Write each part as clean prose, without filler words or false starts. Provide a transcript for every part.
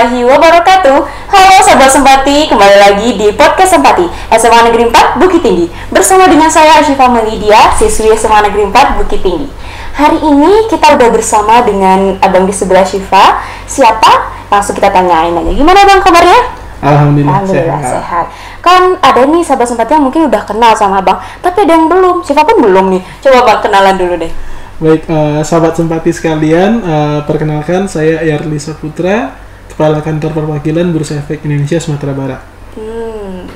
warahmatullahi wabarakatuh. Halo Sobat Sempati, kembali lagi di Podcast Sempati SMA Negeri 4 Bukit Tinggi. Bersama dengan saya Asyifa Melidia, siswi SMA Negeri 4 Bukit Tinggi. Hari ini kita udah bersama dengan abang di sebelah Syifa. Siapa? Langsung kita tanyain aja. Gimana bang kabarnya? Alhamdulillah sehat. Kan ada nih sahabat Sempati yang mungkin udah kenal sama abang, tapi ada yang belum. Syifa pun belum nih. Coba bang kenalan dulu deh. Baik, sahabat Sempati sekalian, perkenalkan saya Yarli Saputra, Kepala Kantor Perwakilan Bursa Efek Indonesia Sumatera Barat.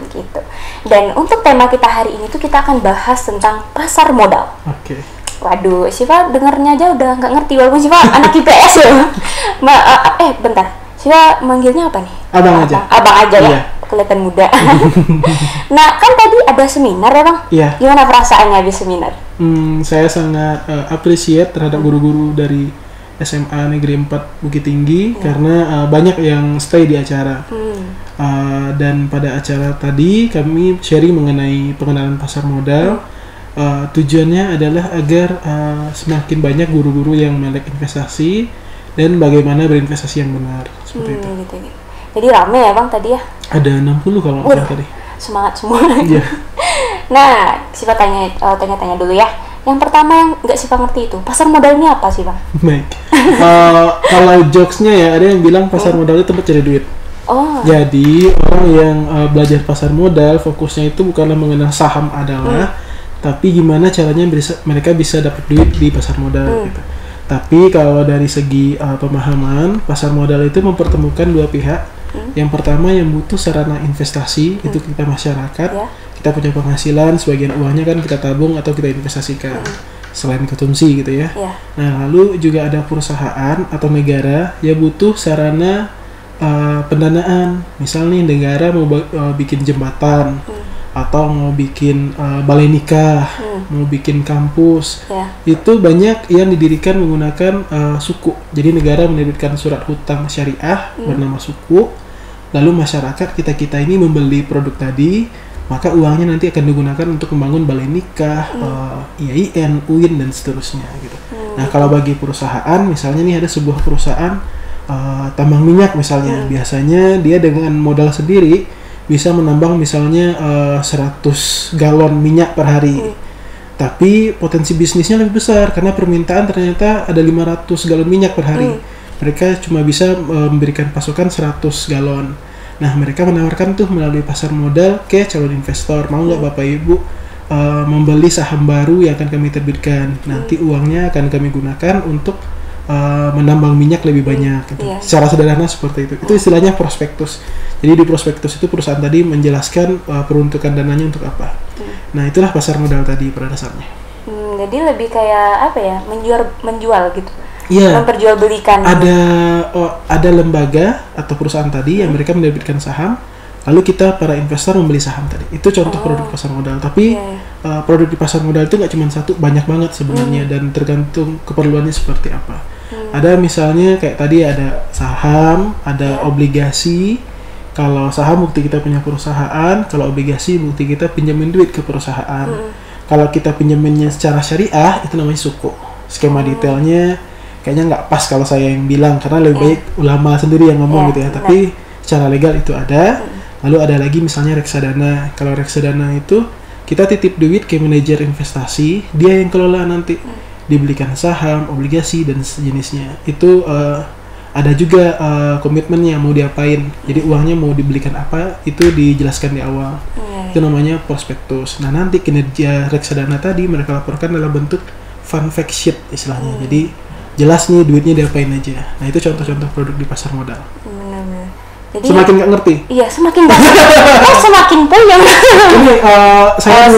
Gitu. Dan untuk tema kita hari ini tuh kita akan bahas tentang pasar modal. Oke. Waduh, Syifa dengarnya aja udah nggak ngerti walaupun Syifa anak IPS ya. Bentar. Syifa manggilnya apa nih? Abang aja. Abang aja ya. Iya. Kelihatan muda. Nah, kan tadi ada seminar ya bang? Iya. Gimana perasaannya habis seminar? Saya sangat appreciate terhadap guru-guru dari SMA Negeri 4 Bukit Tinggi karena banyak yang stay di acara. Dan pada acara tadi kami sharing mengenai pengenalan pasar modal. Tujuannya adalah agar semakin banyak guru-guru yang melek investasi dan bagaimana berinvestasi yang benar seperti itu. Gitu. Jadi rame ya bang tadi ya? Ada 60 kalau nggak salah tadi. Semangat semua. Iya. Nah, Syifa tanya dulu ya. Yang pertama yang nggak Syifa ngerti itu pasar modal ini apa sih bang? Baik. Kalau jokesnya ya ada yang bilang pasar modal itu tempat cari duit. Oh. Jadi orang yang belajar pasar modal fokusnya itu bukanlah mengenal saham adalah, tapi gimana caranya mereka bisa dapat duit di pasar modal gitu. Tapi kalau dari segi pemahaman, pasar modal itu mempertemukan dua pihak. Yang pertama yang butuh sarana investasi itu kita masyarakat. Kita punya penghasilan, sebagian uangnya kan kita tabung atau kita investasikan selain konsumsi gitu ya. Nah, lalu juga ada perusahaan atau negara yang butuh sarana pendanaan. Misalnya negara mau bikin jembatan atau mau bikin balai nikah, mau bikin kampus. Itu banyak yang didirikan menggunakan suku. Jadi negara menerbitkan surat hutang syariah bernama suku. Lalu masyarakat kita ini membeli produk tadi, maka uangnya nanti akan digunakan untuk membangun balai nikah, IAIN, UIN dan seterusnya gitu. Nah, kalau bagi perusahaan, misalnya nih ada sebuah perusahaan tambang minyak misalnya, biasanya dia dengan modal sendiri bisa menambang misalnya 100 galon minyak per hari. Tapi potensi bisnisnya lebih besar karena permintaan ternyata ada 500 galon minyak per hari. Mereka cuma bisa memberikan pasokan 100 galon. Nah, mereka menawarkan tuh melalui pasar modal ke calon investor, mau nggak Bapak Ibu membeli saham baru yang akan kami terbitkan. Nanti uangnya akan kami gunakan untuk menambang minyak lebih banyak gitu. Secara sederhana seperti itu. Itu istilahnya prospektus. Jadi di prospektus itu perusahaan tadi menjelaskan peruntukan dananya untuk apa. Nah, itulah pasar modal tadi pada dasarnya. Jadi lebih kayak apa ya? Menjual gitu. Iya. Memperjualbelikan. Ada lembaga atau perusahaan tadi yang mereka menerbitkan saham. Lalu kita para investor membeli saham tadi. Itu contoh produk pasar modal. Tapi produk di pasar modal itu nggak cuma satu, banyak banget sebenarnya dan tergantung keperluannya seperti apa. Ada misalnya kayak tadi ada saham, ada obligasi. Kalau saham bukti kita punya perusahaan, kalau obligasi bukti kita pinjamin duit ke perusahaan. Kalau kita pinjaminnya secara syariah itu namanya suku. Skema detailnya kayaknya nggak pas kalau saya yang bilang karena lebih baik ulama sendiri yang ngomong gitu ya. Tapi secara legal itu ada. Lalu ada lagi misalnya reksadana. Kalau reksadana itu kita titip duit ke manajer investasi, dia yang kelola nanti. Dibelikan saham, obligasi dan sejenisnya. Itu ada juga komitmennya mau diapain. Jadi uangnya mau dibelikan apa itu dijelaskan di awal. Itu namanya prospektus. Nah, nanti kinerja reksadana tadi mereka laporkan dalam bentuk fund fact sheet istilahnya. Jadi jelas nih duitnya diapain aja. Nah, itu contoh-contoh produk di pasar modal. Jadi, semakin nggak ngerti? Iya, semakin nggak ngerti. Semakin puyeng. Ini saya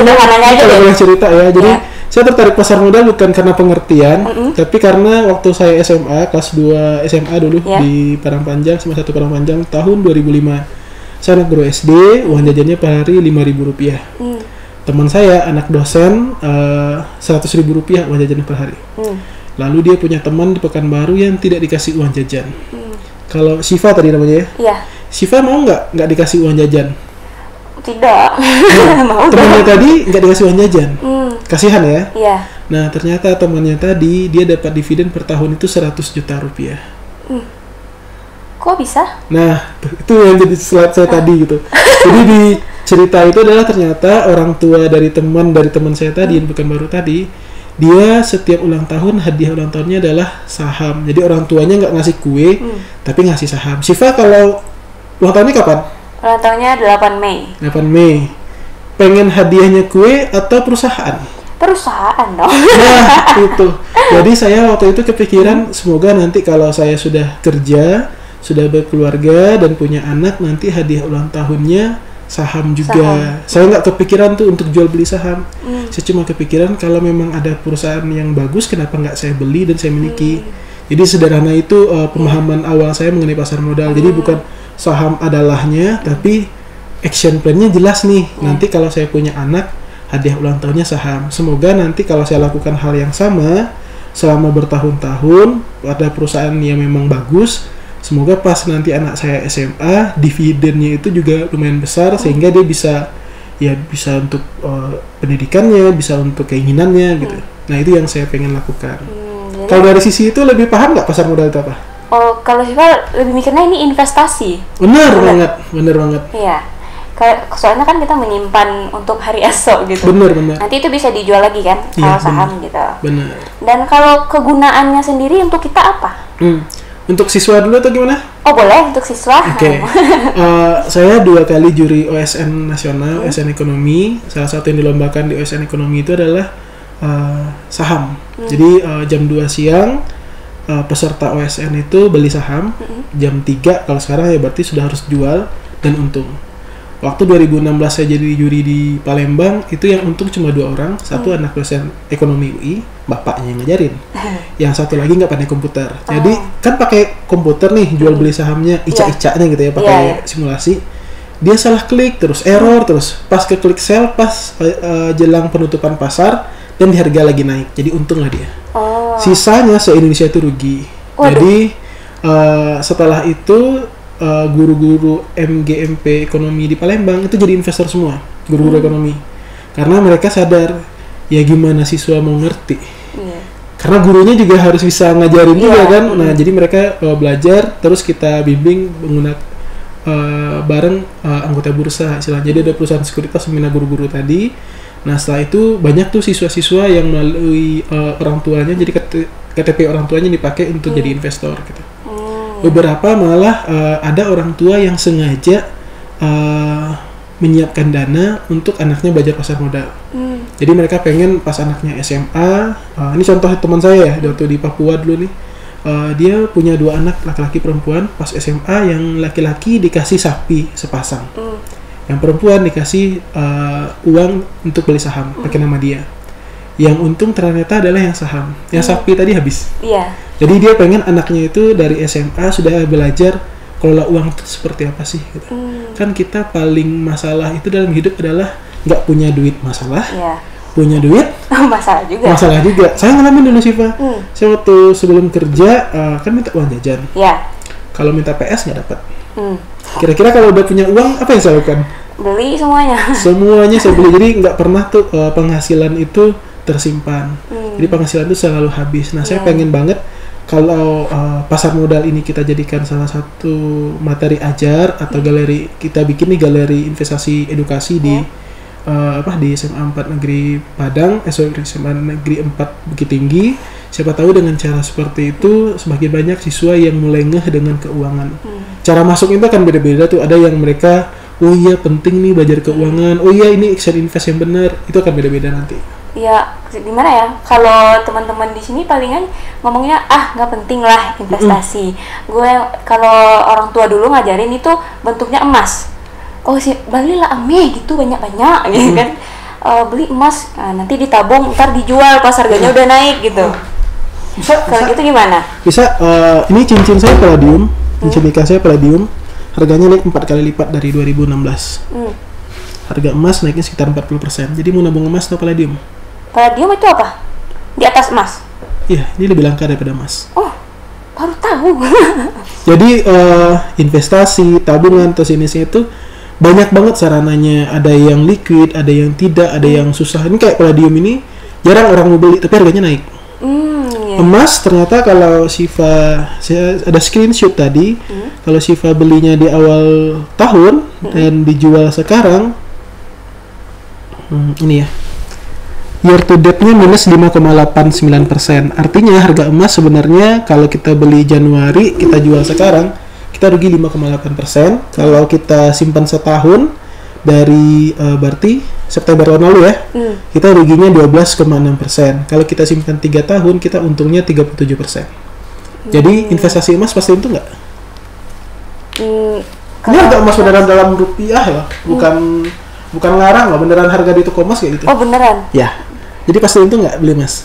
kalau boleh cerita ya. Jadi saya tertarik pasar modal bukan karena pengertian, tapi karena waktu saya SMA kelas 2 SMA dulu di Parangpanjang, sama satu Parangpanjang tahun 2005. Saya anak guru SD, uang jajannya per hari Rp5.000. Teman saya anak dosen Rp100.000 uang jajannya per hari. Lalu dia punya teman di Pekanbaru yang tidak dikasih uang jajan. Kalau Syifa tadi namanya ya? Iya. Syifa mau nggak dikasih uang jajan? Tidak. Mau. Temannya tadi nggak dikasih uang jajan. Kasihan ya? Iya. Nah, ternyata temannya tadi dia dapat dividen per tahun itu Rp100 juta. Kok bisa? Nah, itu yang jadi slide saya tadi gitu. Jadi di cerita itu adalah ternyata orang tua dari teman saya tadi, yang bukan baru tadi, dia setiap ulang tahun hadiah ulang tahunnya adalah saham. Jadi orang tuanya nggak ngasih kue, tapi ngasih saham. Syifa kalau ulang tahunnya kapan? Ulang tahunnya 8 Mei. 8 Mei. Pengen hadiahnya kue atau perusahaan? Perusahaan dong. Nah, itu. Jadi saya waktu itu kepikiran semoga nanti kalau saya sudah kerja, sudah berkeluarga dan punya anak, nanti hadiah ulang tahunnya saham juga. Saya nggak kepikiran tuh untuk jual beli saham. Saya cuma kepikiran kalau memang ada perusahaan yang bagus, kenapa nggak saya beli dan saya miliki. Jadi sederhana itu pemahaman awal saya mengenai pasar modal. Jadi bukan saham adalahnya, tapi action plan-nya jelas nih. Nanti kalau saya punya anak, hadiah ulang tahunnya saham. Semoga nanti kalau saya lakukan hal yang sama selama bertahun-tahun pada perusahaan yang memang bagus, semoga pas nanti anak saya SMA, dividennya itu juga lumayan besar sehingga dia bisa untuk pendidikannya, bisa untuk keinginannya gitu. Nah, itu yang saya pengen lakukan. Kalau dari sisi itu lebih paham nggak pasar modal itu apa? Oh, kalau Syifa lebih mikirnya ini investasi. Bener banget. Iya. Soalnya kan kita menyimpan untuk hari esok gitu. Bener. Nanti itu bisa dijual lagi kan, kalau saham gitu. Bener. Dan kalau kegunaannya sendiri untuk kita apa? Untuk siswa dulu atau gimana? Oh boleh, untuk siswa. Oke. Saya 2 kali juri OSN nasional, OSN ekonomi. Salah satu yang dilombakan di OSN ekonomi itu adalah saham. Jadi jam 2 siang peserta OSN itu beli saham. Jam 3 kalau sekarang ya berarti sudah harus jual dan untung. Waktu 2016 saya jadi juri di Palembang, itu yang untung cuma 2 orang. Satu anak dosen ekonomi UI, bapaknya yang ngajarin. Yang satu lagi nggak pandai komputer. Jadi kan pakai komputer nih jual beli sahamnya, ica-icanya gitu ya, pakai simulasi. Dia salah klik terus, error terus. Pas ke klik sell, pas jelang penutupan pasar dan di harga lagi naik. Jadi untung lah dia. Sisanya se-Indonesia itu rugi. Jadi setelah itu guru-guru MGMP ekonomi di Palembang itu jadi investor semua, guru-guru ekonomi, karena mereka sadar ya gimana siswa mau ngerti, karena gurunya juga harus bisa ngajarin juga kan. Nah jadi mereka belajar, terus kita bimbing menggunakan bareng anggota bursa istilahnya. Jadi ada perusahaan sekuritas membina guru-guru tadi. Nah setelah itu banyak tuh siswa-siswa yang melalui orang tuanya, jadi KTP orang tuanya dipakai untuk jadi investor gitu. Beberapa malah ada orang tua yang sengaja menyiapkan dana untuk anaknya belajar pasar modal. Jadi mereka pengen pas anaknya SMA, ini contoh teman saya ya, waktu di Papua dulu nih, dia punya 2 anak laki-laki perempuan. Pas SMA yang laki-laki dikasih sapi sepasang, yang perempuan dikasih uang untuk beli saham pakai nama dia. Yang untung ternyata adalah yang saham, yang sapi tadi habis. Jadi dia pengen anaknya itu dari SMA sudah belajar kelola uang itu seperti apa sih gitu. Kan kita paling masalah itu dalam hidup adalah nggak punya duit masalah, punya duit masalah juga. Saya ngalamin dulu Syifa. Saya waktu sebelum kerja kan minta uang jajan. Kalau minta PS nggak dapat. Kira-kira kalau udah punya uang apa yang saya lakukan? Beli semuanya. Semuanya saya beli. Jadi nggak pernah tuh penghasilan itu tersimpan. Jadi penghasilan itu selalu habis. Nah saya pengen banget kalau pasar modal ini kita jadikan salah satu materi ajar atau galeri, kita bikin nih galeri investasi edukasi di di SMA 4 Negeri Padang, SMA Negeri 4 Bukit Tinggi. Siapa tahu dengan cara seperti itu semakin banyak siswa yang mulai ngeh dengan keuangan. Cara masuk itu kan beda-beda tuh. Ada yang mereka, oh iya penting nih belajar keuangan, oh iya ini action invest yang benar, itu akan beda-beda nanti. Ya gimana ya, kalau teman-teman di sini palingan ngomongnya nggak penting lah investasi. Gue kalau orang tua dulu ngajarin itu bentuknya emas. Oh sih belilah ame gitu banyak-banyak gitu kan. Beli emas, nanti ditabung, ntar dijual pas harganya udah naik gitu. Kalau gitu gimana? Bisa. Ini cincin saya palladium, cincin nikah saya palladium, harganya naik 4 kali lipat dari 2016. Harga emas naiknya sekitar 40%. Jadi mau nabung emas atau palladium? Palladium itu apa? Di atas emas? Iya, ini lebih langka daripada emas. Oh, baru tahu. Jadi investasi, tabungan, atau jenisnya itu banyak banget sarananya. Ada yang liquid, ada yang tidak, ada yang susah. Ini kayak palladium ini jarang orang mau beli, tapi harganya naik. Emas ternyata kalau Siva, saya ada screenshot tadi, kalau Siva belinya di awal tahun dan dijual sekarang, ini ya, year to date-nya minus 5,89%. Artinya harga emas sebenarnya kalau kita beli Januari, kita jual sekarang, kita rugi 5,8%. Kalau kita simpan setahun dari berarti September tahun lalu ya, kita ruginya 12,6%. Kalau kita simpan 3 tahun, kita untungnya 37%. Jadi investasi emas pasti untung nggak? Ini harga emas beneran dalam rupiah loh, bukan ngarang loh, beneran harga di toko emas kayak gitu. Oh beneran? Ya, jadi pasti untung nggak beli emas?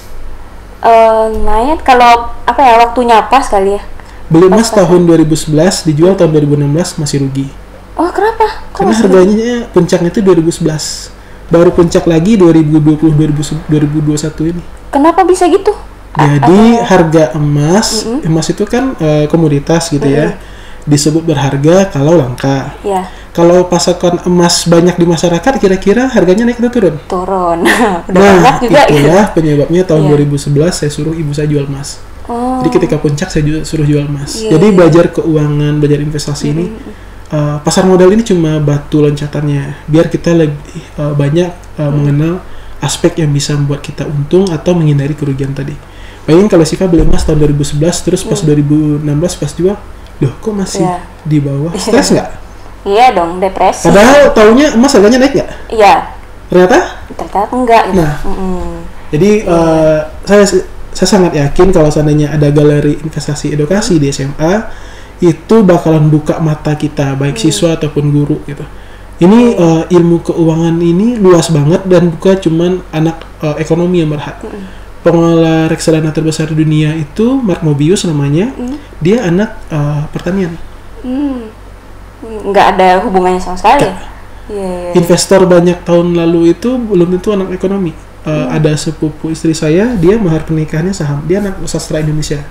Lumayan kalau apa ya, waktunya pas kali ya. Beli emas tahun 2011, dijual tahun 2016 masih rugi. Oh kenapa? Karena harganya puncaknya itu 2011, baru puncak lagi 2020 2021 ini. Kenapa bisa gitu? Jadi harga emas itu kan komoditas gitu ya, disebut berharga kalau langka. Ya. Kalau pasokan emas banyak di masyarakat, kira-kira harganya naik atau turun? Turun. Nah, itulah penyebabnya tahun 2011 saya suruh ibu saya jual emas. Jadi ketika puncak saya suruh jual emas. Jadi belajar keuangan, belajar investasi ini, pasar modal ini cuma batu loncatannya. Biar kita lebih banyak mengenal aspek yang bisa membuat kita untung atau menghindari kerugian tadi. Bayangin kalau Siva beli emas tahun 2011, terus pas 2016 pas jual, loh kok masih di bawah? Stres nggak? Iya dong, depresi. Padahal taunya emas harganya naik nggak? Iya. Ternyata enggak. Nah, jadi saya sangat yakin kalau seandainya ada galeri investasi edukasi di SMA, itu bakalan buka mata kita, baik siswa ataupun guru gitu. Ini ilmu keuangan ini luas banget dan bukan cuman anak ekonomi yang berhak. Pengelola reksadana terbesar di dunia itu Mark Mobius namanya, dia anak pertanian. Nggak ada hubungannya sama sekali. Investor banyak tahun lalu itu belum tentu anak ekonomi. Ada sepupu istri saya, dia mahar pernikahannya saham, dia anak sastra Indonesia.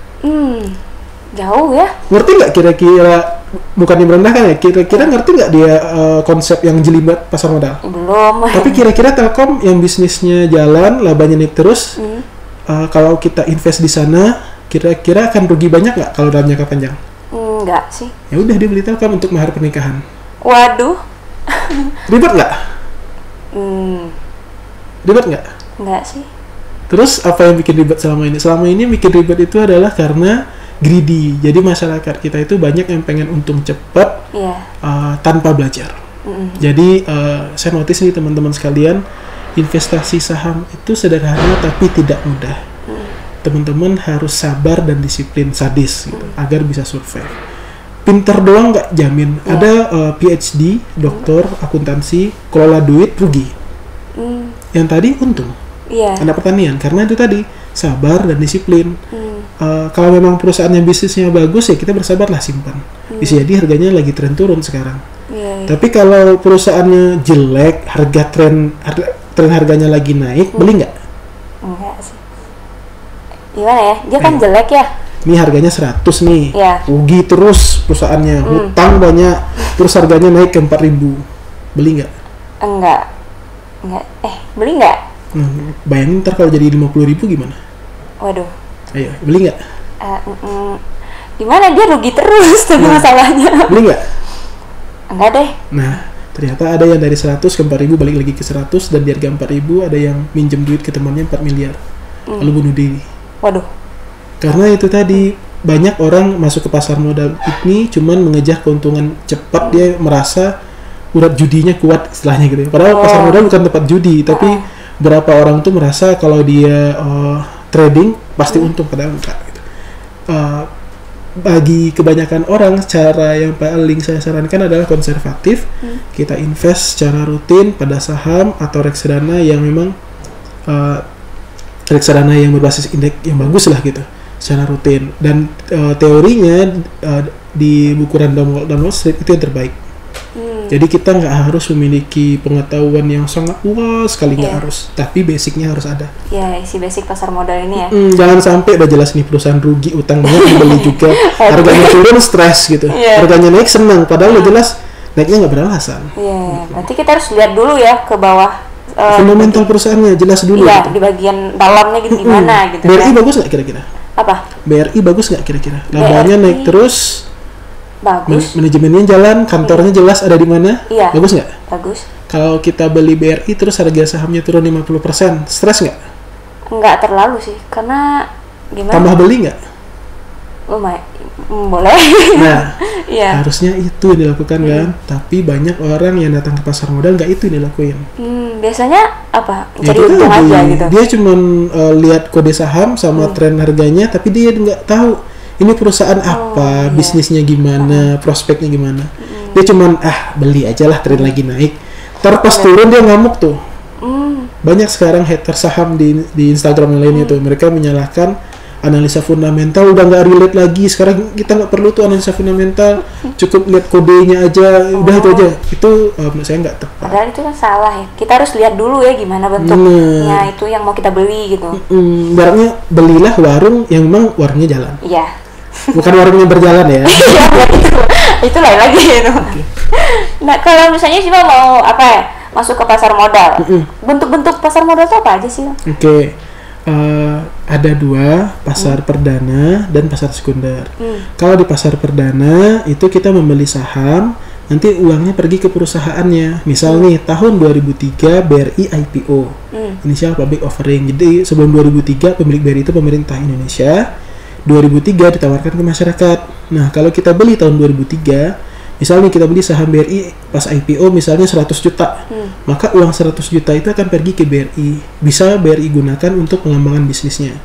Jauh ya. Ngerti nggak kira-kira, bukannya merendahkan ya, kira-kira ngerti nggak dia konsep yang jelimet pasar modal? Belum. Tapi kira-kira Telkom yang bisnisnya jalan, labanya naik terus, kalau kita invest di sana, kira-kira akan rugi banyak nggak kalau dalam jangka panjang? Enggak sih. Ya udah, dia beli Telkom untuk mahar pernikahan. Waduh. Ribet nggak? Ribet nggak? Enggak sih. Terus apa yang bikin ribet selama ini? Selama ini bikin ribet itu adalah karena greedy. Jadi masyarakat kita itu banyak yang pengen untung cepat tanpa belajar. Jadi saya notice nih teman-teman sekalian, investasi saham itu sederhana tapi tidak mudah. Teman-teman harus sabar dan disiplin sadis gitu, agar bisa survive. Pinter doang nggak jamin. Ada PhD, doktor, akuntansi, kelola duit rugi. Yang tadi untung. Anak pertanian, karena itu tadi sabar dan disiplin. Kalau memang perusahaannya bisnisnya bagus ya kita bersabarlah simpan. Bisa jadi harganya lagi tren turun sekarang. Tapi kalau perusahaannya jelek, tren harganya lagi naik, beli nggak? Enggak sih. Gimana ya? Dia kan jelek ya. Ini harganya 100 nih, rugi terus perusahaannya, hutang banyak, terus harganya naik ke 4.000, beli nggak? Enggak. Beli nggak? Bayangin ntar kalau jadi 50.000 gimana? Waduh. Ayo, beli nggak? Gimana, dia rugi terus tuh masalahnya. Beli nggak? Enggak deh. Nah, ternyata ada yang dari 100 ke 4.000 balik lagi ke 100, dan di harga 4.000 ada yang minjem duit ke temannya 4 miliar, lalu bunuh diri. Waduh. Karena itu tadi, banyak orang masuk ke pasar modal ini cuman mengejar keuntungan cepat, dia merasa urat judinya kuat istilahnya gitu. Padahal pasar modal bukan tempat judi, tapi berapa orang tuh merasa kalau dia trading pasti untung, padahal enggak gitu. Bagi kebanyakan orang, cara yang paling saya sarankan adalah konservatif. Kita invest secara rutin pada saham atau reksadana yang memang reksadana yang berbasis indeks yang bagus lah gitu, secara rutin. Dan teorinya di buku Random Wall Street itu yang terbaik. Jadi kita nggak harus memiliki pengetahuan yang sangat luas sekali, nggak harus, tapi basicnya harus ada. Isi basic pasar modal ini ya. Jangan sampai udah jelas nih perusahaan rugi, utang banyak, dibeli juga, harganya turun stres gitu, harganya naik senang, padahal udah jelas naiknya nggak beralasan. Berarti kita harus lihat dulu ya ke bawah. Fundamental perusahaannya jelas dulu. Iya, gitu. Di bagian dalamnya gitu gimana gitu. BRI bagus nggak kira-kira? Apa? BRI bagus nggak kira-kira? Labanya BRI naik terus, bagus. manajemennya jalan, kantornya jelas ada di mana? Iya. Bagus nggak? Bagus. Kalau kita beli BRI terus harga sahamnya turun 50%, stres nggak? Nggak terlalu sih, karena gimana? Tambah beli nggak? Lumayan, boleh. Nah, Iya. harusnya itu yang dilakukan kan. Tapi banyak orang yang datang ke pasar modal nggak itu yang dilakuin. Biasanya apa? Ya, Cari itu untung tadi, aja gitu. dia cuma lihat kode saham sama tren harganya, tapi dia nggak tahu ini perusahaan apa, iya. bisnisnya gimana, prospeknya gimana. Dia cuma beli aja lah, tren lagi naik. Ntar pas turun dia ngamuk tuh. Banyak sekarang hater saham di Instagram yang lainnya tuh, mereka menyalahkan analisa fundamental, udah nggak relate lagi. Sekarang kita nggak perlu tuh analisa fundamental, cukup lihat kodenya aja, udah itu aja. Itu menurut saya nggak tepat. Padahal itu kan salah ya. Kita harus lihat dulu ya gimana bentuknya itu yang mau kita beli gitu. Barangnya belilah warung yang memang warungnya jalan, Iya. bukan warungnya berjalan ya. Iya, itu lain lagi itu. Nah, kalau misalnya sih mau apa ya? Masuk ke pasar modal. Bentuk-bentuk pasar modal itu apa aja sih? Oke. Ada dua, pasar perdana dan pasar sekunder. Kalau di pasar perdana itu kita membeli saham, nanti uangnya pergi ke perusahaannya. Misal nih tahun 2003 BRI IPO, initial public offering. Jadi sebelum 2003 pemilik BRI itu pemerintah Indonesia. 2003 ditawarkan ke masyarakat. Nah, kalau kita beli tahun 2003, misalnya kita beli saham BRI pas IPO misalnya 100 juta, maka uang 100 juta itu akan pergi ke BRI. Bisa BRI gunakan untuk pengembangan bisnisnya.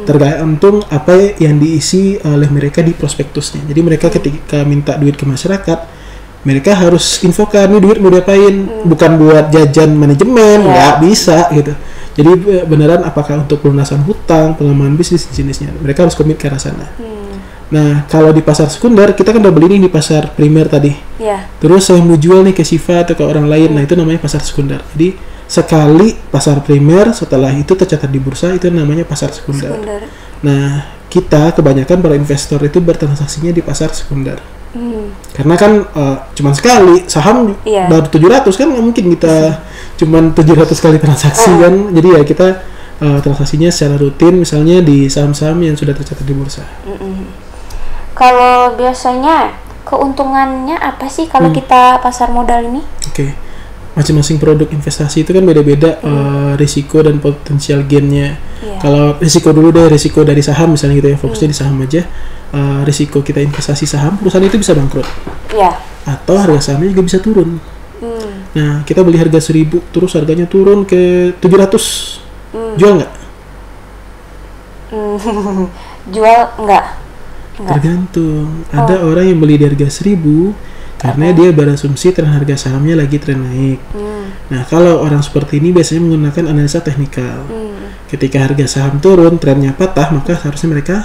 Tergantung apa yang diisi oleh mereka di prospektusnya. Jadi mereka ketika minta duit ke masyarakat, mereka harus infokan nih duit mau diapain, bukan buat jajan manajemen, nggak bisa gitu. Jadi beneran apakah untuk pelunasan hutang, pengembangan bisnis jenisnya, mereka harus komit ke arah sana. Nah, kalau di pasar sekunder, kita kan udah beli nih di pasar primer tadi. Iya. Terus saya mau jual nih ke Siva atau ke orang lain, nah itu namanya pasar sekunder. Jadi sekali pasar primer, setelah itu tercatat di bursa, itu namanya pasar sekunder. Nah, kita kebanyakan para investor itu bertransaksinya di pasar sekunder. Karena kan cuma sekali, saham baru 700 kan nggak mungkin kita cuma 700 kali transaksi kan. Jadi ya kita transaksinya secara rutin, misalnya di saham-saham yang sudah tercatat di bursa. Kalau biasanya keuntungannya apa sih kalau kita pasar modal ini? Oke. Masing-masing produk investasi itu kan beda-beda risiko dan potensial gainnya. Kalau risiko dulu deh, risiko dari saham misalnya gitu ya, fokusnya di saham aja. Risiko kita investasi saham, perusahaan itu bisa bangkrut. Atau harga sahamnya juga bisa turun. Nah, kita beli harga 1000, terus harganya turun ke 700. Jual nggak? Jual enggak. Tergantung. Ada orang yang beli di harga 1000 karena dia berasumsi tren harga sahamnya lagi tren naik. Nah, kalau orang seperti ini biasanya menggunakan analisa teknikal. Ketika harga saham turun, trennya patah, maka seharusnya mereka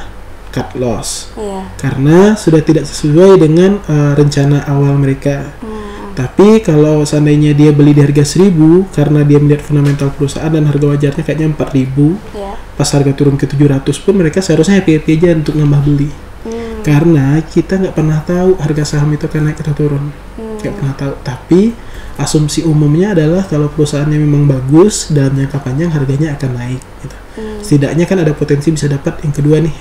cut loss. Karena sudah tidak sesuai dengan rencana awal mereka. Tapi kalau seandainya dia beli di harga 1000 karena dia melihat fundamental perusahaan dan harga wajarnya kayaknya 4000, pas harga turun ke 700 pun mereka seharusnya happy-happy aja untuk nambah beli. Karena kita nggak pernah tahu harga saham itu akan naik atau turun, nggak pernah tahu. Tapi asumsi umumnya adalah kalau perusahaannya memang bagus dalam jangka panjang harganya akan naik. Gitu. Setidaknya kan ada potensi bisa dapat yang kedua nih.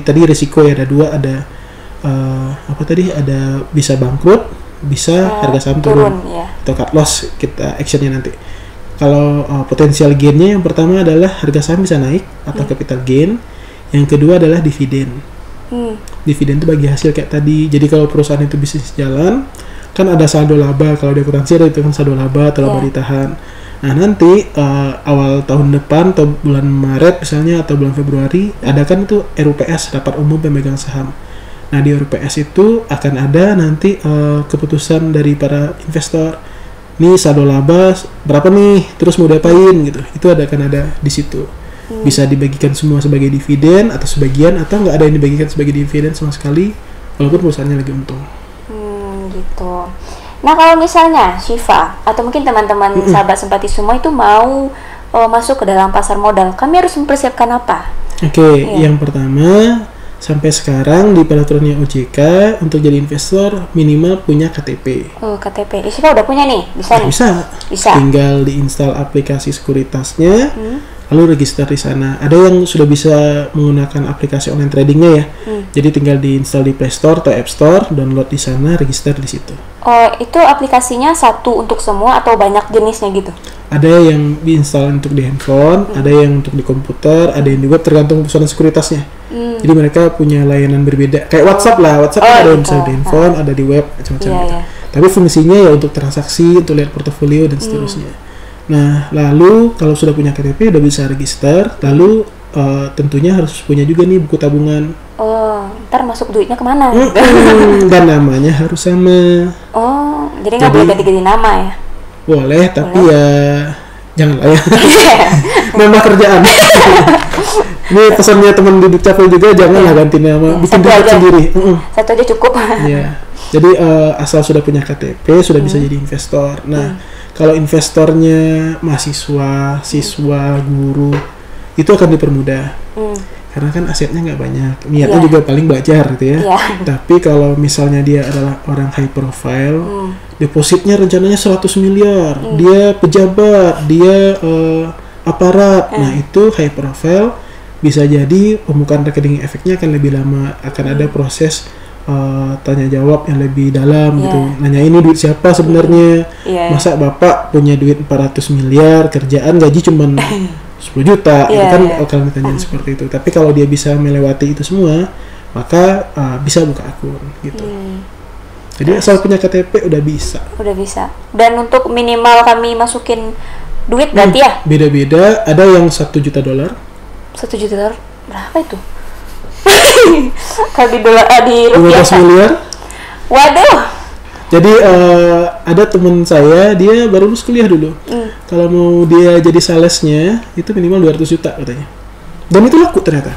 Tadi risiko ya ada dua, ada ada bisa bangkrut, bisa harga saham turun atau cut loss kita actionnya nanti. Kalau potensial gainnya yang pertama adalah harga saham bisa naik atau capital gain. Yang kedua adalah dividen. Dividen itu bagi hasil kayak tadi. Jadi kalau perusahaan itu bisnis jalan, kan ada saldo laba. Kalau di akuntansi ada itu kan saldo laba atau laba ditahan. Nah, nanti awal tahun depan atau bulan Maret misalnya atau bulan Februari ada kan itu RUPS, rapat umum pemegang saham. Nah, di RUPS itu akan ada nanti keputusan dari para investor. Nih saldo laba berapa nih, terus mau diapain gitu. Itu akan ada di situ. Bisa dibagikan semua sebagai dividen atau sebagian, atau nggak ada yang dibagikan sebagai dividen sama sekali walaupun perusahaannya lagi untung. Gitu. Nah, kalau misalnya Syifa atau mungkin teman-teman sahabat Sempati semua itu mau masuk ke dalam pasar modal, kami harus mempersiapkan apa? Yang pertama, sampai sekarang di peraturannya OJK untuk jadi investor minimal punya KTP. KTP. Syifa udah punya nih, bisa nih? Bisa. Tinggal diinstal aplikasi sekuritasnya. lalu register di sana. Ada yang sudah bisa menggunakan aplikasi online tradingnya ya. Jadi tinggal diinstal di Play Store atau App Store, download di sana, register di situ. Oh, itu aplikasinya satu untuk semua atau banyak jenisnya gitu? Ada yang diinstal untuk di handphone, ada yang untuk di komputer, ada yang juga tergantung perusahaan sekuritasnya. Jadi mereka punya layanan berbeda. Kayak WhatsApp lah, WhatsApp ada yang bisa di handphone, ada di web, macam-macam gitu. Tapi fungsinya ya untuk transaksi, untuk lihat portofolio dan seterusnya. Nah, lalu kalau sudah punya KTP udah bisa register, lalu tentunya harus punya juga nih buku tabungan. Oh, ntar masuk duitnya kemana? Dan namanya harus sama. Oh, jadi nggak boleh ganti-ganti nama ya? Boleh, tapi ya janganlah ya. Nama kerjaan. Ini pesannya teman di Dukcapil juga, janganlah ganti nama, bikin duit sendiri. Satu aja cukup. Iya. Jadi asal sudah punya KTP sudah bisa jadi investor. Nah, kalau investornya mahasiswa, siswa, guru, itu akan dipermudah. Karena kan asetnya nggak banyak, niatnya juga paling belajar gitu ya. Tapi kalau misalnya dia adalah orang high profile, depositnya rencananya 100 miliar, dia pejabat, dia aparat, nah itu high profile, bisa jadi pembukaan rekening efeknya akan lebih lama, akan ada proses tanya jawab yang lebih dalam gitu. Nanya ini duit siapa sebenarnya, masa bapak punya duit 400 miliar, kerjaan gaji cuman 10 juta, itu kan akan ditanyain seperti itu. Tapi kalau dia bisa melewati itu semua, maka bisa buka akun gitu. Jadi asal punya KTP udah bisa. Udah bisa. Dan untuk minimal kami masukin duit berarti ya? Beda-beda. Ada yang $1 juta. $1 juta berapa itu? Kalau di rupiah 15 miliar. Waduh. Jadi ada teman saya, dia baru lulus kuliah dulu. Kalau mau dia jadi salesnya, itu minimal 200 juta katanya. Dan itu laku ternyata.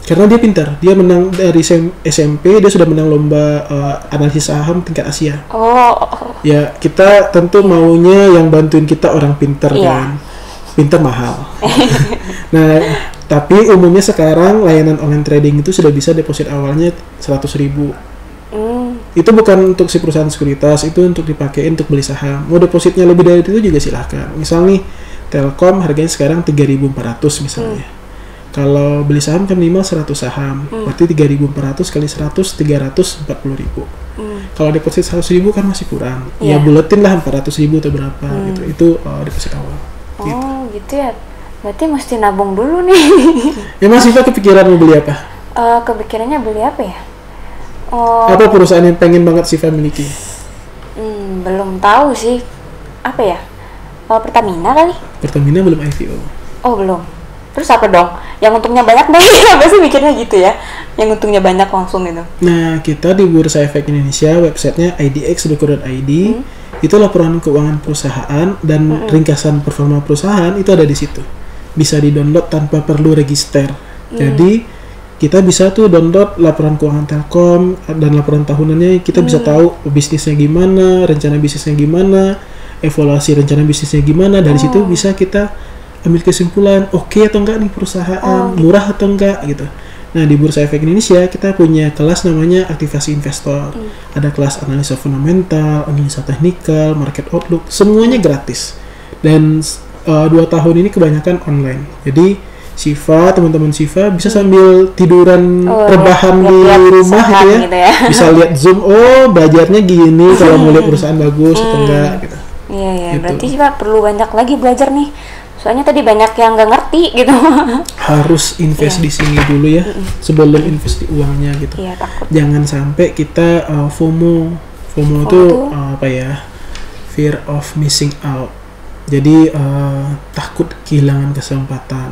Karena dia pintar. Dia menang dari SMP, dia sudah menang lomba analisis saham tingkat Asia. Ya, kita tentu maunya yang bantuin kita orang pintar kan. Pintar mahal. Nah, tapi umumnya sekarang layanan online trading itu sudah bisa deposit awalnya 100.000. Itu bukan untuk si perusahaan sekuritas, itu untuk dipakai untuk beli saham. Mau depositnya lebih dari itu juga silahkan. Misal nih Telkom harganya sekarang 3.400 misalnya. Kalau beli saham kan minimal 100 saham, berarti 3.400 kali 100 340.000. Kalau deposit 100.000 kan masih kurang. Ya buletin lah 400.000 atau berapa gitu. Itu deposit awal. Gitu ya. Berarti mesti nabung dulu nih. Ya Mas Siva kepikiran mau beli apa? Kepikirannya beli apa ya? Apa perusahaan yang pengen banget Siva miliki? Belum tahu sih. Apa ya? Pertamina kali? Pertamina belum IPO. Oh belum. Terus apa dong? Yang untungnya banyak dong? Biasanya mikirnya gitu ya. Yang untungnya banyak langsung gitu. Nah, kita di Bursa Efek Indonesia, websitenya idx.co.id, itu laporan keuangan perusahaan dan ringkasan performa perusahaan itu ada di situ. Bisa di-download tanpa perlu register. Jadi kita bisa tuh download laporan keuangan Telkom dan laporan tahunannya, kita bisa tahu bisnisnya gimana, rencana bisnisnya gimana, evaluasi rencana bisnisnya gimana. Dari situ bisa kita ambil kesimpulan, oke atau enggak nih perusahaan, murah atau enggak gitu. Nah, di Bursa Efek Indonesia kita punya kelas namanya aktivasi investor. Ada kelas analisa fundamental, analisa teknikal, market outlook, semuanya gratis. Dan 2 tahun ini kebanyakan online. Jadi Siva, teman-teman Siva bisa sambil tiduran rebahan di rumah gitu ya. Bisa lihat Zoom, belajarnya gini kalau mau lihat perusahaan bagus atau enggak gitu. Iya, gitu. Berarti Siva perlu banyak lagi belajar nih. Soalnya tadi banyak yang nggak ngerti gitu. Harus invest di sini dulu ya, sebelum invest di uangnya gitu. Takut. Jangan sampai kita FOMO. FOMO itu apa ya? Fear of missing out. Jadi takut kehilangan kesempatan.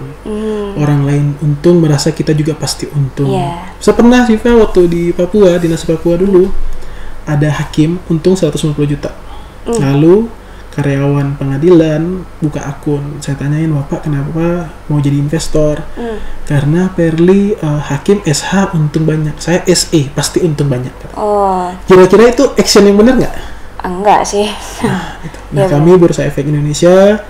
Orang lain untung, merasa kita juga pasti untung. Saya pernah sih waktu di Papua, dinas Papua dulu, ada hakim untung 150 juta. Lalu karyawan pengadilan buka akun. Saya tanyain, Bapak kenapa mau jadi investor? Karena Perli hakim SH untung banyak, saya SE pasti untung banyak. Kira-kira itu action yang benar nggak? Enggak sih. Nah, kami Bursa Efek Indonesia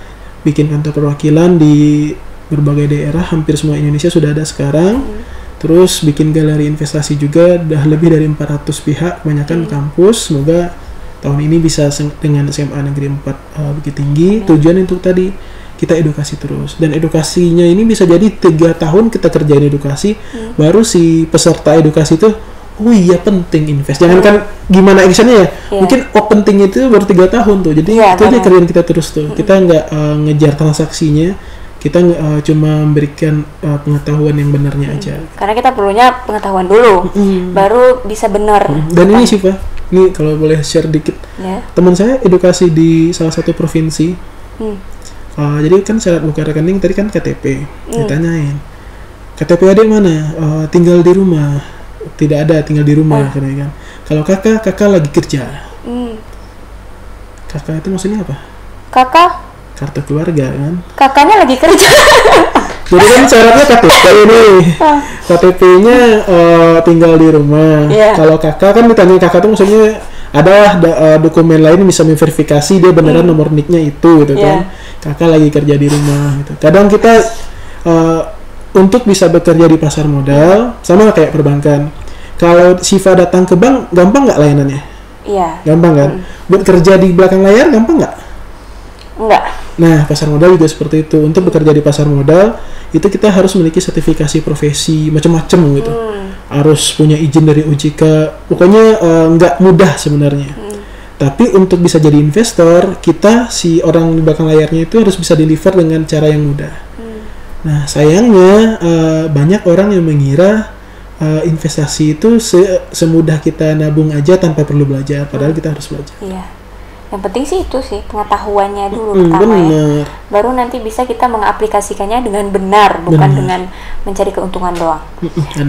bikin kantor perwakilan di berbagai daerah, hampir semua Indonesia sudah ada sekarang. Terus bikin galeri investasi juga, udah lebih dari 400 pihak, kebanyakan kampus. Semoga tahun ini bisa dengan SMA Negeri 4 Bukit Tinggi. Tujuan untuk tadi kita edukasi terus, dan edukasinya ini bisa jadi 3 tahun kita kerjain edukasi, baru si peserta edukasi itu oh iya penting invest. Jangan kan gimana actionnya ya, mungkin pentingnya itu baru 3 tahun tuh. Jadi itu aja kerjaan kita terus tuh. Kita nggak ngejar transaksinya, kita cuma memberikan pengetahuan yang benarnya aja. Karena kita perlunya pengetahuan dulu, baru bisa benar. Dan ini Syifa, ini kalau boleh share dikit, teman saya edukasi di salah satu provinsi. Jadi kan syarat buka rekening tadi kan KTP, ditanyain KTP adik mana? Tinggal di rumah. Tidak ada, tinggal di rumah kan. Kalau kakak lagi kerja. Kakak itu maksudnya apa? Kakak? Kartu keluarga kan. Kakaknya lagi kerja. Jadi kan syaratnya KTP nih. KTP-nya tinggal di rumah. Kalau kakak kan ditanya kakak itu maksudnya ada dokumen lain yang bisa memverifikasi dia beneran nomor NIK-nya itu gitu kan. Kakak lagi kerja di rumah gitu. Kadang kita untuk bisa bekerja di pasar modal sama kayak perbankan. Kalau Syifa datang ke bank, gampang nggak layanannya? Iya. Gampang kan? Bekerja di belakang layar gampang nggak? Enggak. Nah, pasar modal juga seperti itu. Untuk bekerja di pasar modal, itu kita harus memiliki sertifikasi profesi macam-macam gitu. Harus punya izin dari OJK. Pokoknya nggak mudah sebenarnya. Tapi untuk bisa jadi investor, kita si orang di belakang layarnya itu harus bisa deliver dengan cara yang mudah. Nah, sayangnya banyak orang yang mengira investasi itu semudah kita nabung aja tanpa perlu belajar, padahal kita harus belajar. Iya. Yang penting sih itu sih pengetahuannya dulu pertama ya. Baru nanti bisa kita mengaplikasikannya dengan benar, bukan dengan mencari keuntungan doang.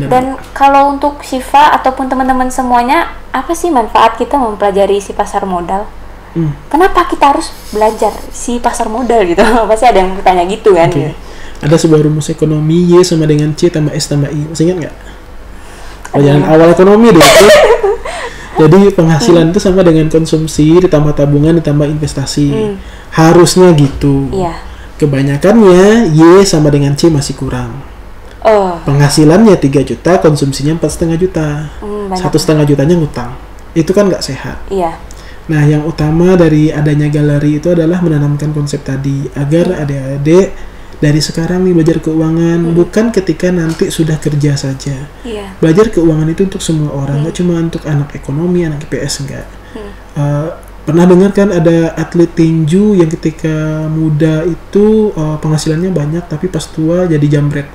Dan kalau untuk Syifa ataupun teman-teman semuanya, apa sih manfaat kita mempelajari si pasar modal? Kenapa kita harus belajar si pasar modal gitu? Pasti ada yang bertanya gitu kan. Ada sebuah rumus ekonomi, Y sama dengan C tambah S tambah I. Masih ingat nggak? Pelajaran awal ekonomi deh. Jadi penghasilan itu sama dengan konsumsi ditambah tabungan ditambah investasi. Harusnya gitu. Kebanyakannya Y sama dengan C masih kurang. Penghasilannya 3 juta, konsumsinya 4,5 juta. 1,5 jutanya ngutang. Itu kan nggak sehat. Nah, yang utama dari adanya galeri itu adalah menanamkan konsep tadi agar adik-adik dari sekarang nih belajar keuangan, bukan ketika nanti sudah kerja saja. Belajar keuangan itu untuk semua orang, nggak cuma untuk anak ekonomi, anak IPS, enggak. Pernah dengar kan ada atlet tinju yang ketika muda itu penghasilannya banyak, tapi pas tua jadi jambret.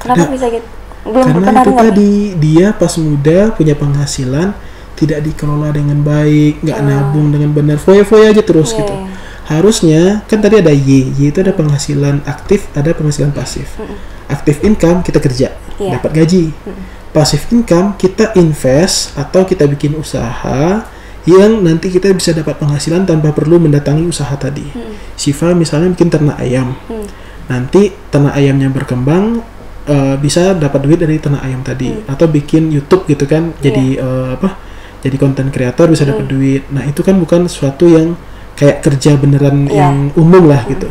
Kenapa bisa gitu? Karena itu tadi, dia pas muda punya penghasilan tidak dikelola dengan baik, nggak nabung dengan benar, foya-foya aja terus gitu. Harusnya kan tadi ada Y itu ada penghasilan aktif, ada penghasilan pasif. Aktif income kita kerja, dapat gaji. Pasif income kita invest atau kita bikin usaha yang nanti kita bisa dapat penghasilan tanpa perlu mendatangi usaha tadi. Syifa misalnya bikin ternak ayam. Nanti ternak ayamnya berkembang, bisa dapat duit dari ternak ayam tadi, atau bikin YouTube gitu kan, jadi jadi content creator bisa dapat duit. Nah, itu kan bukan sesuatu yang kayak kerja beneran yang umum lah gitu.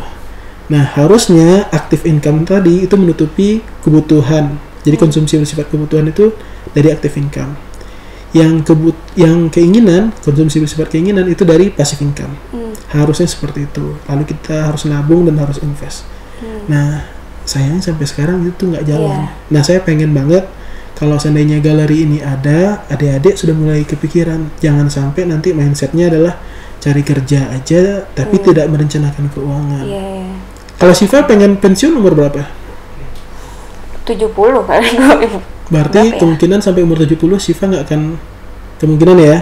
Nah, harusnya aktif income tadi itu menutupi kebutuhan. Jadi konsumsi bersifat kebutuhan itu dari aktif income. Yang keinginan, konsumsi bersifat keinginan itu dari passive income. Harusnya seperti itu. Lalu kita harus nabung dan harus invest. Nah, sayangnya sampai sekarang itu nggak jalan. Nah, saya pengen banget kalau seandainya galeri ini ada, adik-adik sudah mulai kepikiran. Jangan sampai nanti mindsetnya adalah cari kerja aja tapi tidak merencanakan keuangan. Kalau Syifa pengen pensiun umur berapa? 70 kali. Berarti kemungkinan sampai umur 70 Syifa nggak akan, kemungkinan ya,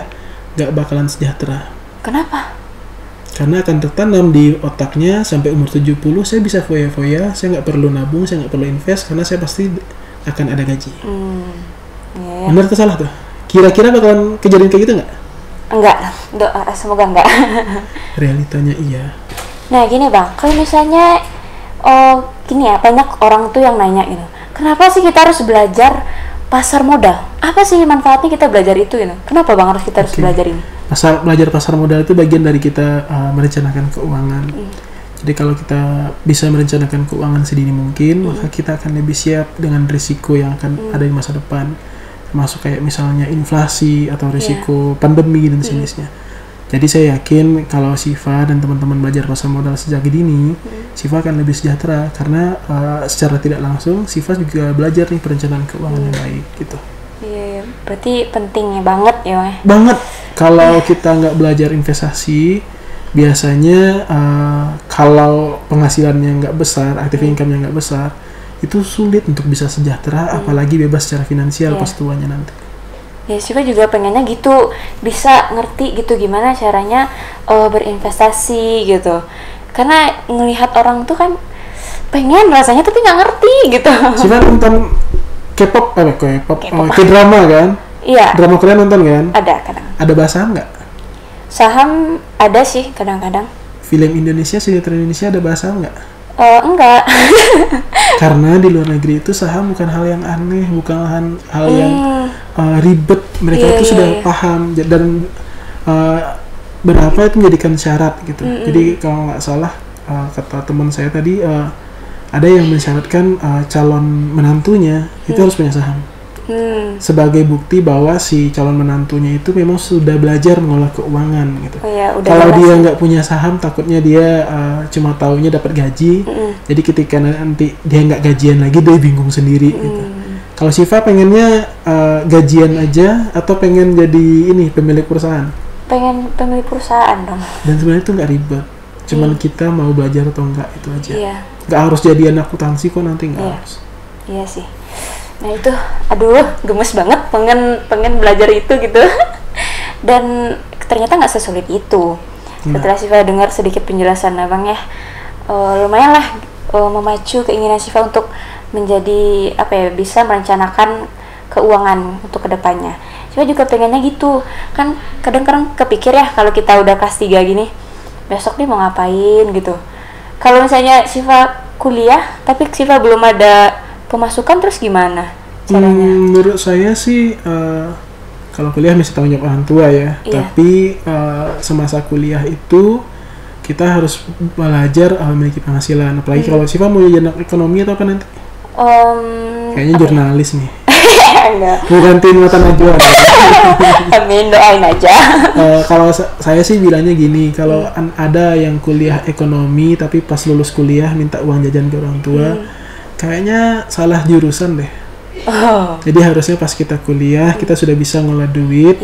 nggak bakalan sejahtera. Kenapa? Karena akan tertanam di otaknya sampai umur 70 saya bisa foya-foya, saya nggak perlu nabung, saya nggak perlu invest karena saya pasti akan ada gaji. Benar atau salah tuh? Kira-kira bakalan kejadian kayak gitu nggak? Enggak, semoga enggak. Realitanya iya. Nah gini bang, kalau misalnya gini ya, banyak orang tuh yang nanya gitu, kenapa sih kita harus belajar pasar modal? Apa sih manfaatnya kita belajar itu gitu? Kenapa bang kita harus belajar ini? Belajar pasar modal itu bagian dari kita merencanakan keuangan. Jadi kalau kita bisa merencanakan keuangan sedini mungkin, maka kita akan lebih siap dengan risiko yang akan ada di masa depan. Termasuk kayak misalnya inflasi atau risiko pandemi dan sejenisnya. Jadi saya yakin kalau Siva dan teman-teman belajar pasar modal sejak dini, Siva akan lebih sejahtera karena secara tidak langsung Siva juga belajar nih perencanaan keuangan yang baik gitu. Iya, berarti pentingnya banget ya, Mas. Banget. Kalau kita nggak belajar investasi, biasanya kalau penghasilannya nggak besar, active income-nya nggak besar, itu sulit untuk bisa sejahtera, apalagi bebas secara finansial pas tuanya nanti. Ya, Siva juga pengennya gitu, bisa ngerti gitu gimana caranya berinvestasi gitu. Karena ngelihat orang tuh kan pengen rasanya tapi nggak ngerti gitu. Siva nonton K-pop, K-drama kan? Iya. Drama Korea nonton kan? Ada kadang. Ada bahasa nggak? Saham ada sih kadang-kadang. Film Indonesia, sinetron Indonesia ada bahasa nggak? Enggak. Karena di luar negeri itu saham bukan hal yang aneh, bukan hal yang ribet. Mereka itu sudah paham dan berapa itu menjadikan syarat gitu. Jadi kalau nggak salah kata teman saya tadi ada yang mensyaratkan calon menantunya itu harus punya saham. Sebagai bukti bahwa si calon menantunya itu memang sudah belajar mengolah keuangan gitu. Kalau dia nggak punya saham, takutnya dia cuma taunya dapat gaji. Jadi ketika nanti dia nggak gajian lagi, dia bingung sendiri gitu. Kalau Siva pengennya gajian aja atau pengen jadi ini pemilik perusahaan? Pengen pemilik perusahaan dong. Dan sebenarnya itu nggak ribet. Cuman kita mau belajar atau enggak itu aja. Iya. Nggak harus jadi anak akuntansi kok nanti nggak harus. Iya sih. Nah itu, aduh, gemes banget pengen belajar itu gitu. Dan ternyata nggak sesulit itu. Setelah Siva dengar sedikit penjelasan abang ya, lumayan lah memacu keinginan Siva untuk menjadi bisa merencanakan keuangan untuk kedepannya. Siva juga pengennya gitu. Kan kadang-kadang kepikir ya kalau kita udah kelas 3 gini, besok nih mau ngapain gitu. Kalau misalnya Siva kuliah tapi Siva belum ada pemasukan, terus gimana caranya? Menurut saya sih kalau kuliah mesti tanggung jawab orang tua ya. Tapi semasa kuliah itu kita harus belajar memiliki penghasilan. Apalagi kalau Siva mau jadi anak ekonomi atau apa nanti? Kayaknya jurnalis nih. Mau gantiin mata Najwa. Amin, doain aja. Kalau saya sih bilangnya gini, kalau ada yang kuliah ekonomi tapi pas lulus kuliah minta uang jajan ke orang tua, kayaknya salah jurusan deh. Jadi harusnya pas kita kuliah kita sudah bisa ngolah duit.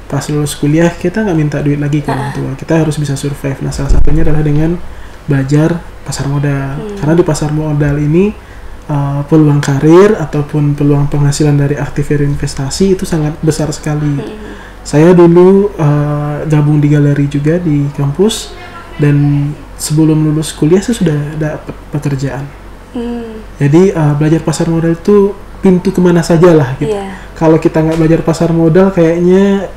Pas lulus kuliah kita nggak minta duit lagi ke orang tua. Kita harus bisa survive. Nah, salah satunya adalah dengan belajar pasar modal. Karena di pasar modal ini peluang karir ataupun peluang penghasilan dari aktif investasi itu sangat besar sekali. Saya dulu gabung di galeri juga di kampus, dan sebelum lulus kuliah saya sudah dapat pekerjaan. Jadi belajar pasar modal itu pintu kemana saja lah gitu. Kalau kita nggak belajar pasar modal, kayaknya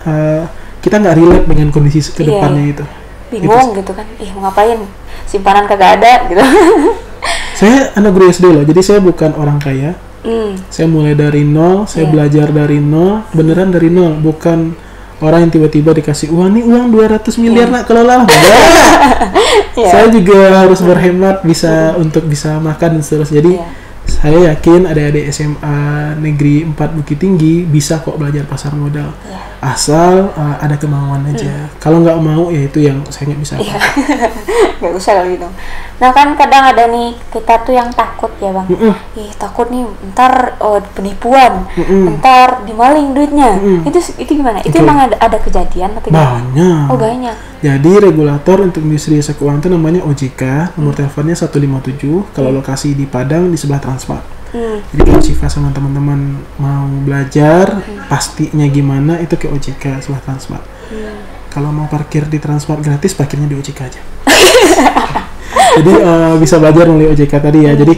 kita nggak relate dengan kondisi kedepannya itu. Bingung gitu kan, mau ngapain? Simpanan kagak ada gitu. Saya anak guru SD loh, jadi saya bukan orang kaya. Saya mulai dari nol, saya belajar dari nol, beneran dari nol, bukan orang yang tiba-tiba dikasih uang, nih uang 200 miliar nak kelola. Saya juga harus berhemat untuk bisa makan dan seterusnya. Jadi saya yakin adik-adik SMA Negeri 4 Bukit Tinggi bisa kok belajar pasar modal. Asal ada kemauan aja. Kalau nggak mau ya itu yang saya nggak bisa. Nggak usah kalau gitu. Nah kan kadang ada nih kita tuh yang takut ya bang. Takut nih ntar penipuan, ntar dimaling duitnya. Itu gimana? Itu emang ada kejadian atau gimana? Banyak. Oh banyak. Jadi regulator untuk industri jasa keuangan itu namanya OJK. Nomor teleponnya 157. Kalau lokasi di Padang di sebelah Transmart. Jadi kalau Siva sama teman-teman mau belajar pastinya gimana itu ke OJK sebelah Transmart. Kalau mau parkir di Transmart gratis, parkirnya di OJK aja. Jadi bisa belajar melalui OJK tadi ya. Jadi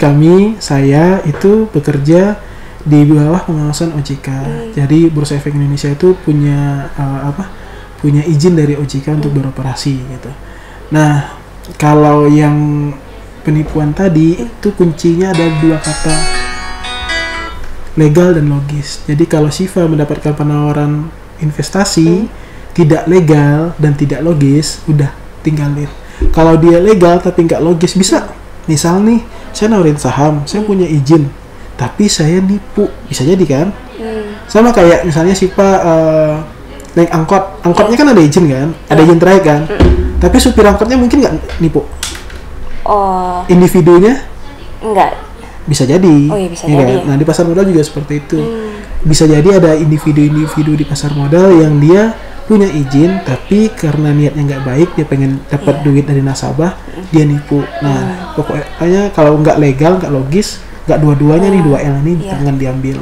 saya itu bekerja di bawah pengawasan OJK. Jadi Bursa Efek Indonesia itu punya punya izin dari OJK untuk beroperasi gitu. Nah, kalau yang penipuan tadi itu kuncinya ada 2 kata, legal dan logis. Jadi kalau Siva mendapatkan penawaran investasi tidak legal dan tidak logis, udah tinggalin. Kalau dia legal tapi nggak logis, bisa misal nih saya nawarin saham, saya punya izin tapi saya nipu, bisa jadi kan. Sama kayak misalnya Siva naik angkotnya kan ada izin kan, ada izin trayek kan, tapi supir angkotnya mungkin nggak nipu. Oh. Individunya Enggak. bisa jadi. Oh iya, bisa ya jadi. kan? Nah di pasar modal juga seperti itu. Bisa jadi ada individu-individu di pasar modal yang dia punya izin, tapi karena niatnya nggak baik, dia pengen dapat duit dari nasabah, dia nipu. Nah pokoknya kalau nggak legal, nggak logis, nggak dua-duanya nih, 2L ini jangan diambil.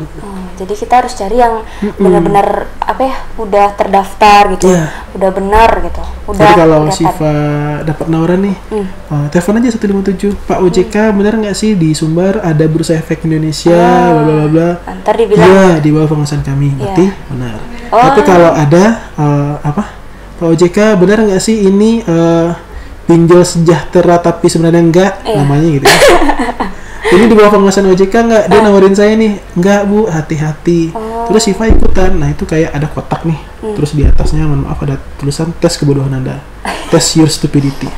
Jadi kita harus cari yang benar-benar udah terdaftar gitu, udah benar gitu. Jadi kalau Siva dapat nawaran nih, telepon aja 157, Pak OJK benar nggak sih di Sumbar ada bursa efek Indonesia, bla bla bla. Ntar dibilang, iya di bawah pengawasan kami, berarti benar. Tapi kalau ada Pak OJK benar nggak sih ini pinjol sejahtera tapi sebenarnya enggak, namanya gitu. Ini di bawah pengawasan OJK nggak? Dia nawarin saya nih, nggak Bu, hati-hati. Terus Siva ikutan. Nah itu kayak ada kotak nih, terus di atasnya mohon maaf ada tulisan tes kebodohan Anda, test your stupidity.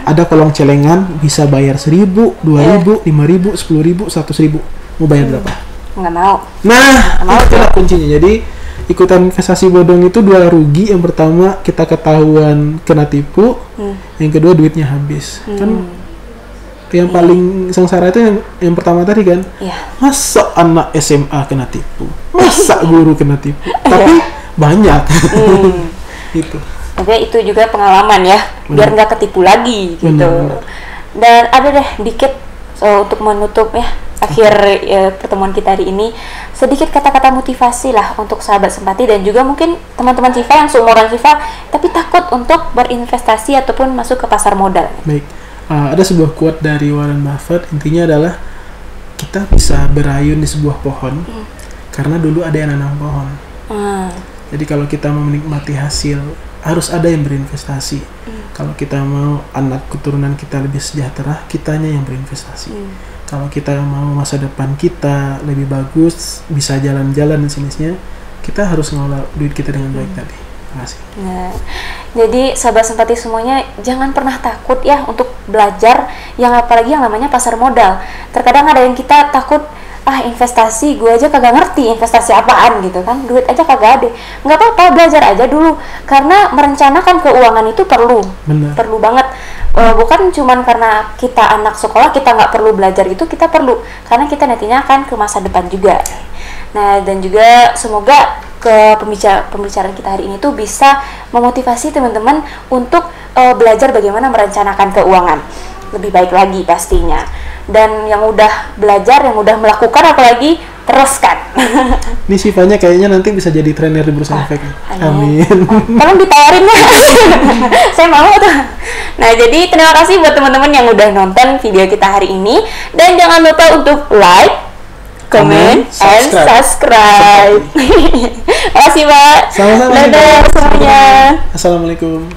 Ada kolong celengan, bisa bayar 1.000, 2.000, 5.000, 10.000, 100.000. Mau bayar berapa? Nggak mau. Nah itulah kuncinya. Jadi ikutan investasi bodong itu 2 rugi. Yang pertama kita ketahuan kena tipu, yang kedua duitnya habis. Kan yang paling sengsara itu yang pertama tadi kan, masa anak SMA kena tipu, masa guru kena tipu, tapi banyak. Itu. Tapi itu juga pengalaman ya, biar nggak ketipu lagi gitu. Dan ada deh dikit untuk menutup ya akhir pertemuan kita hari ini, sedikit kata-kata motivasi lah untuk sahabat Sempati dan juga mungkin teman-teman Siva yang seumuran Siva tapi takut untuk berinvestasi ataupun masuk ke pasar modal. Baik. Ada sebuah quote dari Warren Buffett, intinya adalah kita bisa berayun di sebuah pohon karena dulu ada yang nanam pohon. Jadi kalau kita mau menikmati hasil, harus ada yang berinvestasi. Kalau kita mau anak keturunan kita lebih sejahtera, kitanya yang berinvestasi. Kalau kita mau masa depan kita lebih bagus, bisa jalan-jalan dan sejenisnya, kita harus ngelola duit kita dengan baik tadi. Nah, jadi sahabat Sempati semuanya jangan pernah takut ya untuk belajar, yang apalagi yang namanya pasar modal. Terkadang ada yang kita takut, investasi gue aja kagak ngerti investasi apaan gitu kan, duit aja kagak ada. Nggak apa-apa, belajar aja dulu, karena merencanakan keuangan itu perlu banget. Bukan cuman karena kita anak sekolah kita nggak perlu belajar, itu kita perlu karena kita nantinya akan ke masa depan juga. Nah, dan juga semoga pembicaraan kita hari ini tuh bisa memotivasi teman-teman untuk belajar bagaimana merencanakan keuangan lebih baik lagi pastinya. Dan yang udah belajar, yang udah melakukan, apalagi teruskan. Ini Sivanya kayaknya nanti bisa jadi trainer di bursa efek. Amin. Tolong ditawarin ya. Saya mau tuh. Nah, jadi terima kasih buat teman-teman yang udah nonton video kita hari ini, dan jangan lupa untuk like, comment, and subscribe. Terima kasih Pak. Sama-sama. Dadah semuanya. Assalamualaikum.